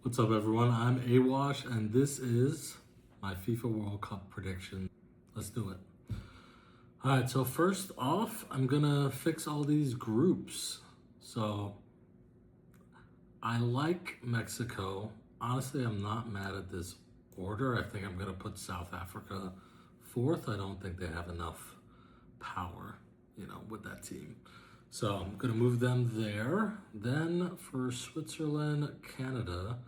What's up, everyone? I'm AWash, and this is my FIFA World Cup prediction. Let's do it. All right, so first off, I'm gonna fix all these groups. So I like Mexico. Honestly, I'm not mad at this order. I think I'm gonna put South Africa fourth. I don't think they have enough power, with that team. So I'm gonna move them there. Then for Switzerland, Canada,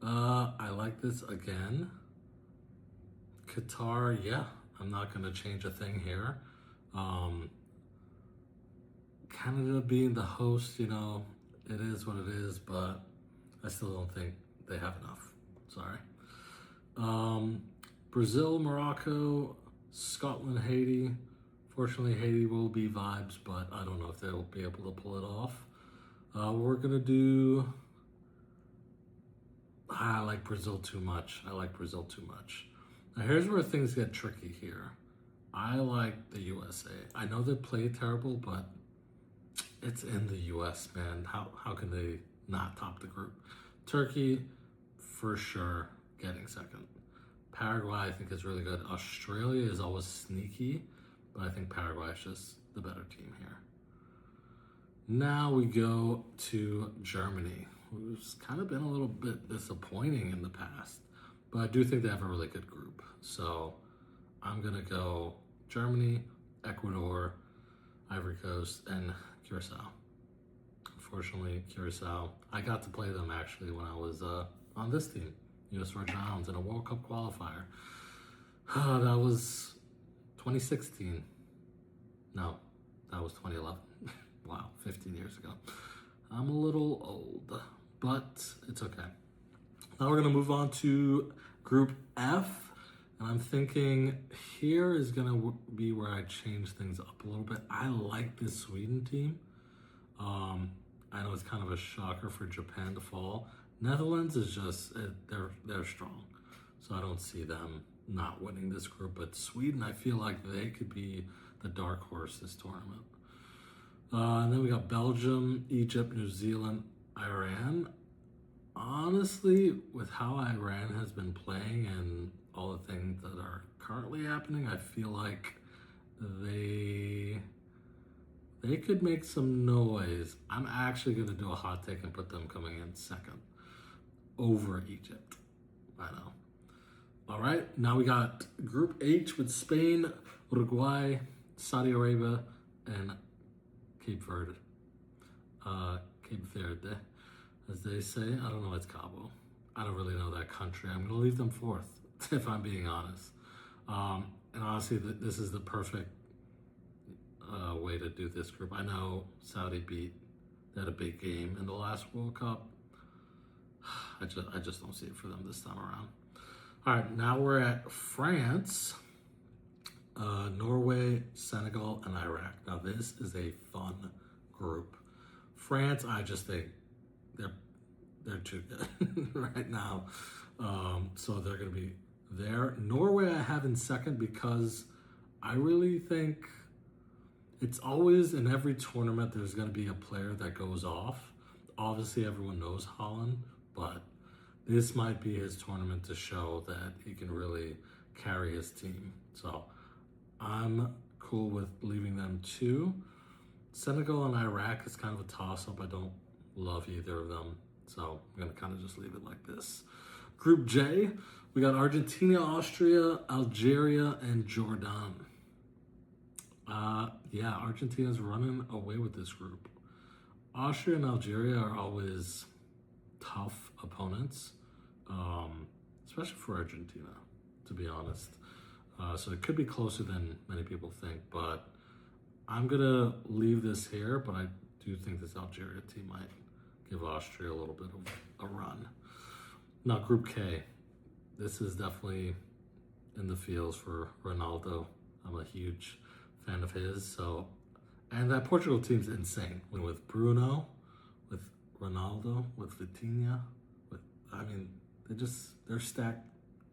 I like this again. Qatar, yeah, I'm not going to change a thing here. Canada being the host, it is what it is, but I still don't think they have enough. Sorry. Brazil, Morocco, Scotland, Haiti. Fortunately, Haiti will be vibes, but I don't know if they'll be able to pull it off. We're going to do... I like Brazil too much. Now here's where things get tricky here. I like the USA. I know they play terrible, but it's in the US, man. How can they not top the group? Turkey, for sure, getting second. Paraguay, I think, is really good. Australia is always sneaky, but I think Paraguay is just the better team here. Now we go to Germany, who's kind of been a little bit disappointing in the past, but I do think they have a really good group. So I'm going to go Germany, Ecuador, Ivory Coast, and Curacao. Unfortunately, Curacao, I got to play them actually when I was on this team, US Virgin Islands, in a World Cup qualifier. That was 2016. No, that was 2011. Wow, 15 years ago. I'm a little old, but it's okay. Now we're gonna move on to Group F, and I'm thinking here is gonna be where I change things up a little bit. I like this Sweden team. I know it's kind of a shocker for Japan to fall. Netherlands is just, they're strong. So I don't see them not winning this group, but Sweden, I feel like they could be the dark horse this tournament. And then we got Belgium, Egypt, New Zealand, Iran. Honestly, with how Iran has been playing and all the things that are currently happening, I feel like they could make some noise. I'm actually going to do a hot take and put them coming in second over Egypt. I know. All right, now we got Group H with Spain, Uruguay, Saudi Arabia, and Cape Verde, as they say. I don't know, it's Cabo. I don't really know that country. I'm gonna leave them fourth, if I'm being honest. And honestly, this is the perfect way to do this group. I know Saudi they had a big game in the last World Cup. I just don't see it for them this time around. All right, now we're at France. Norway, Senegal, and Iraq. Now this is a fun group. France, I just think they're too good right now. So they're going to be there. Norway I have in second because I really think it's always in every tournament there's going to be a player that goes off. Obviously everyone knows Haaland, but this might be his tournament to show that he can really carry his team. So I'm cool with leaving them two. Senegal and Iraq is kind of a toss-up. I don't love either of them, so I'm gonna kind of just leave it like this. Group J, we got Argentina, Austria, Algeria, and Jordan. Yeah, Argentina's running away with this group. Austria and Algeria are always tough opponents, especially for Argentina, to be honest. So it could be closer than many people think, but I'm going to leave this here, but I do think this Algeria team might give Austria a little bit of a run. Now, Group K. This is definitely in the fields for Ronaldo. I'm a huge fan of his. And that Portugal team's insane. With Bruno, with Ronaldo, with Vitinha, they're stacked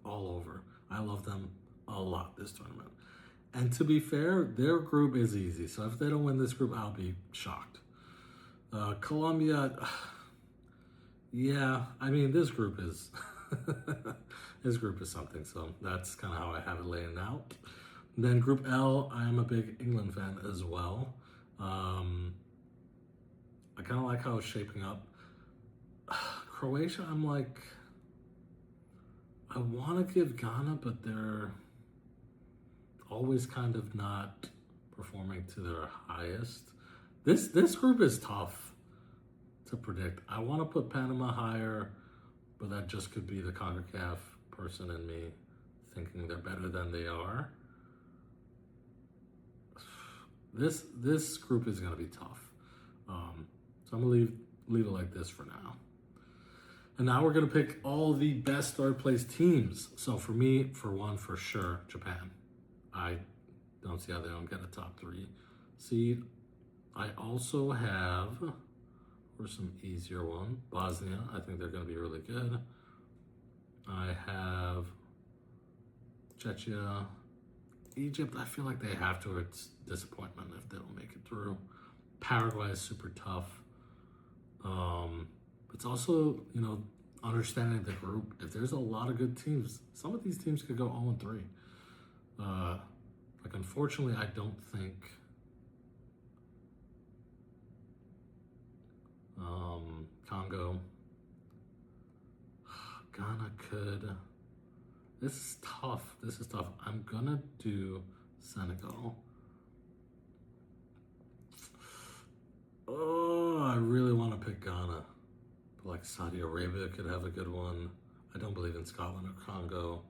all over. I love them a lot this tournament. And to be fair, their group is easy. So if they don't win this group, I'll be shocked. Colombia, Yeah, I mean this group is this group is something, so that's kind of how I have it laying out. And then Group L, I am a big England fan as well. I kind of like how it's shaping up. Croatia, I'm like, I want to give Ghana, but they're always kind of not performing to their highest. This group is tough to predict. I want to put Panama higher, but that just could be the CONCACAF person in me thinking they're better than they are. This group is going to be tough. So I'm going to leave it like this for now. And now we're going to pick all the best third place teams. So for me, for one, for sure, Japan. I don't see how they don't get a top 3 seed. I also have, for some easier one, Bosnia. I think they're going to be really good. I have Czechia. Egypt, I feel like they have to. It's disappointment if they don't make it through. Paraguay is super tough. It's also, understanding the group. If there's a lot of good teams, some of these teams could go 0-3. Unfortunately, I don't think Congo, Ghana could. This is tough. I'm gonna do Senegal. Oh, I really want to pick Ghana. But like Saudi Arabia could have a good one. I don't believe in Scotland or Congo.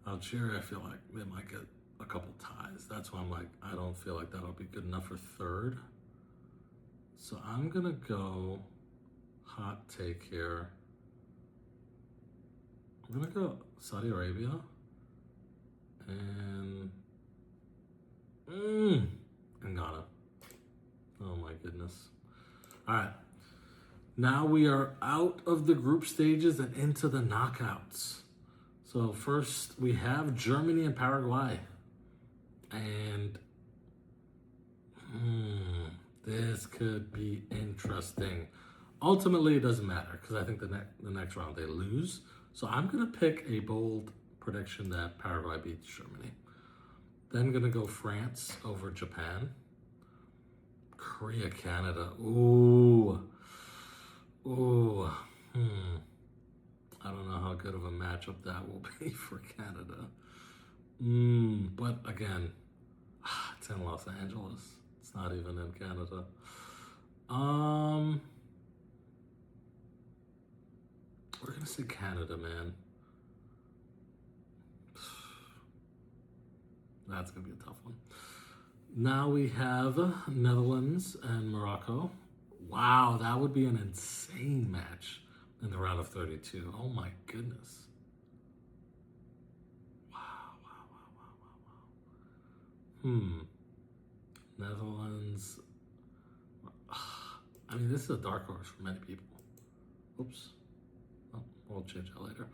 Algeria, I feel like they might get a couple ties. That's why I'm like, I don't feel like that'll be good enough for third. So I'm gonna go hot take here. I'm gonna go Saudi Arabia and Ghana. Oh my goodness. All right. Now we are out of the group stages and into the knockouts. So first we have Germany and Paraguay. And this could be interesting. Ultimately, it doesn't matter because I think the next round they lose. So I'm going to pick a bold prediction that Paraguay beats Germany. Then going to go France over Japan. Korea, Canada. Ooh. I don't know how good of a matchup that will be for Canada. But again, it's in Los Angeles. It's not even in Canada. We're gonna say Canada, man. That's gonna be a tough one. Now we have Netherlands and Morocco. Wow, that would be an insane match in the round of 32. Oh my goodness. Wow. Netherlands. I mean, this is a dark horse for many people. Oops. Oh, we'll change that later.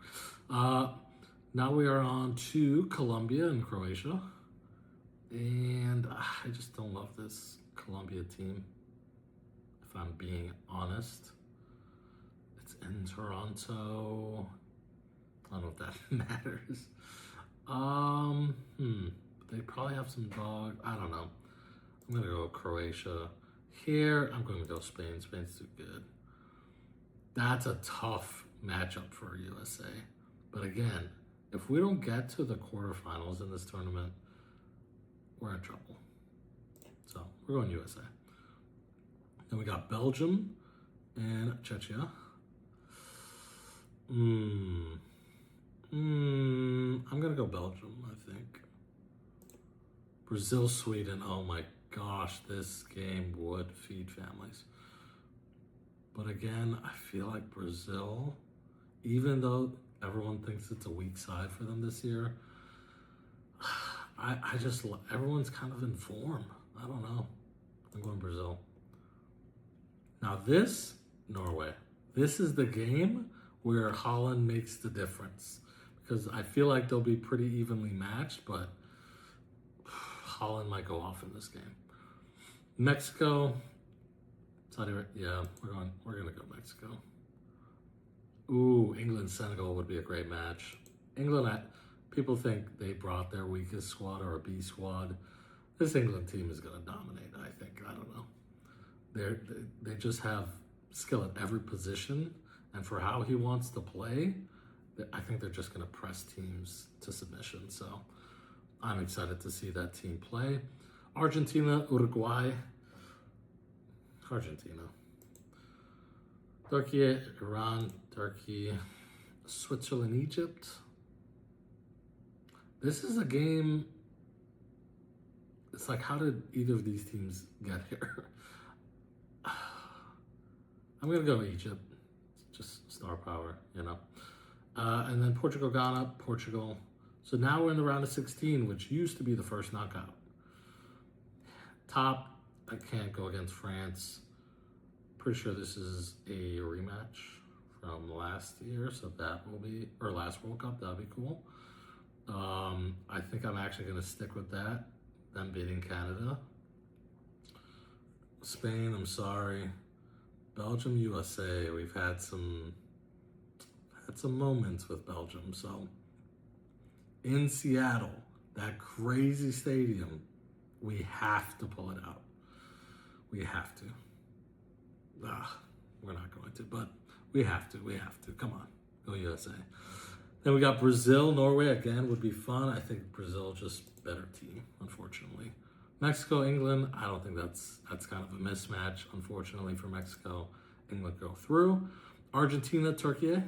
Now we are on to Colombia and Croatia. And I just don't love this Colombia team, if I'm being honest. It's in Toronto. I don't know if that matters. They probably have some dog. I don't know. I'm gonna go Croatia. Here, I'm going to go Spain. Spain's too good. That's a tough matchup for USA. But again, if we don't get to the quarterfinals in this tournament, we're in trouble. So we're going USA. Then we got Belgium and Czechia. I'm gonna go Belgium, I think. Brazil, Sweden. Oh my gosh, this game would feed families. But again, I feel like Brazil, even though everyone thinks it's a weak side for them this year, I just, everyone's kind of in form. I don't know. I'm going Brazil. Now this, Norway. This is the game where Holland makes the difference. Because I feel like they'll be pretty evenly matched, but Holland might go off in this game. Mexico, Saudi Arabia, yeah, we're gonna go Mexico. Ooh, England-Senegal would be a great match. People think they brought their weakest squad or a B squad. This England team is going to dominate, I think. I don't know. They just have skill at every position, and for how he wants to play, I think they're just going to press teams to submission. So I'm excited to see that team play. Argentina, Uruguay. Argentina. Turkey, Iran, Turkey, Switzerland, Egypt. This is a game. It's like, how did either of these teams get here? I'm going to go Egypt. Just star power, you know. And then Portugal, Ghana, Portugal. So now we're in the round of 16, which used to be the first knockout. Top, I can't go against France. Pretty sure this is a rematch from last year, so that will be, or last World Cup, that'll be cool. I think I'm actually going to stick with that. Them beating Canada. Spain, I'm sorry. Belgium, USA. We've had some moments with Belgium. So in Seattle, that crazy stadium, we have to pull it out. We have to. We're not going to, but we have to. We have to. Come on, go USA. Then we got Brazil, Norway. Again, would be fun. I think Brazil just better team, unfortunately. Mexico, England. I don't think that's kind of a mismatch, unfortunately, for Mexico. England go through. Argentina, Turkey.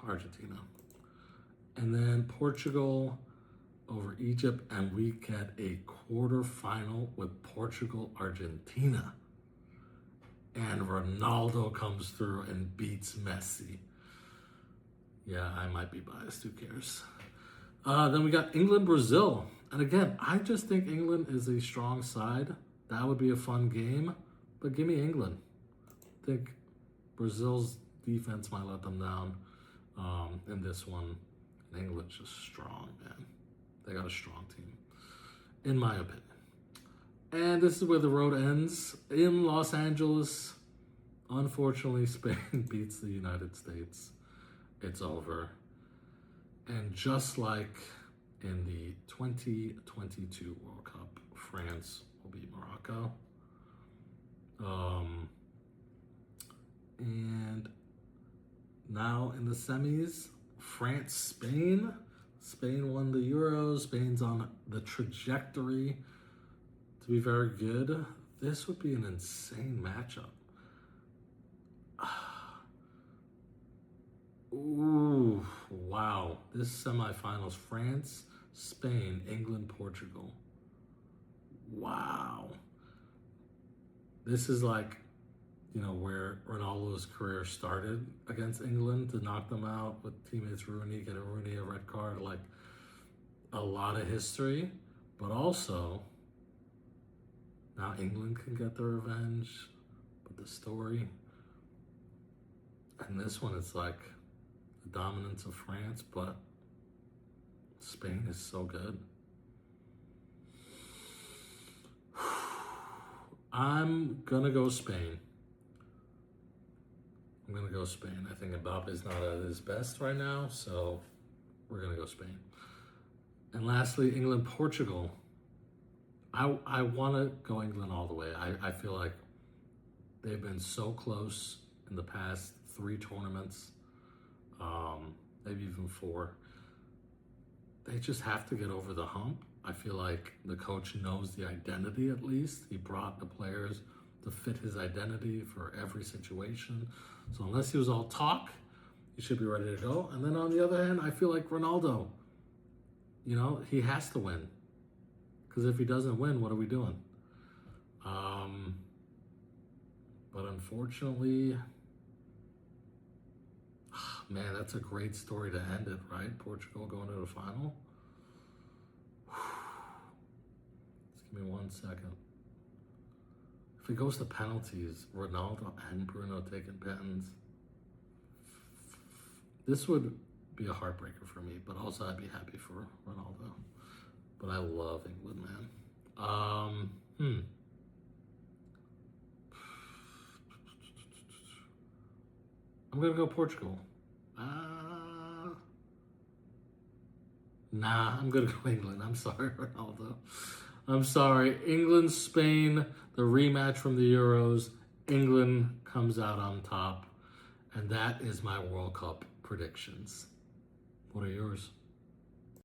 Argentina. And then Portugal over Egypt, and we get a quarterfinal with Portugal, Argentina. And Ronaldo comes through and beats Messi. Yeah, I might be biased. Who cares? Then we got England, Brazil. And again, I just think England is a strong side. That would be a fun game. But give me England. I think Brazil's defense might let them down in this one. And England's just strong, man. They got a strong team, in my opinion. And this is where the road ends. In Los Angeles, unfortunately, Spain beats the United States. It's over. And just like in the 2022 World Cup, France will beat Morocco. And now in the semis, France, Spain. Spain won the Euros. Spain's on the trajectory to be very good. This would be an insane matchup. Ooh, wow. This semifinals, France, Spain, England, Portugal. Wow. This is like, you know, where Ronaldo's career started against England, to knock them out with teammates Rooney, get Rooney a red card, like a lot of history. But also, now England can get their revenge, but the story. And this one is like the dominance of France, but Spain is so good. I'm gonna go Spain. I think Mbappe's not at his best right now, so we're gonna go Spain. And lastly, England, Portugal. I want to go England all the way. I feel like they've been so close in the past 3 tournaments, maybe even 4. They just have to get over the hump. I feel like the coach knows the identity at least. He brought the players to fit his identity for every situation. So unless he was all talk, he should be ready to go. And then on the other hand, I feel like Ronaldo, you know, he has to win. Because if he doesn't win, what are we doing? But unfortunately, man, that's a great story to end it, right? Portugal going to the final. Just give me 1 second. If it goes to penalties, Ronaldo and Bruno taking pens, this would be a heartbreaker for me, but also I'd be happy for Ronaldo. But I love England, man. I'm gonna go Portugal. Nah, I'm gonna go England. I'm sorry, Ronaldo. I'm sorry. England, Spain, the rematch from the Euros. England comes out on top. And that is my World Cup predictions. What are yours?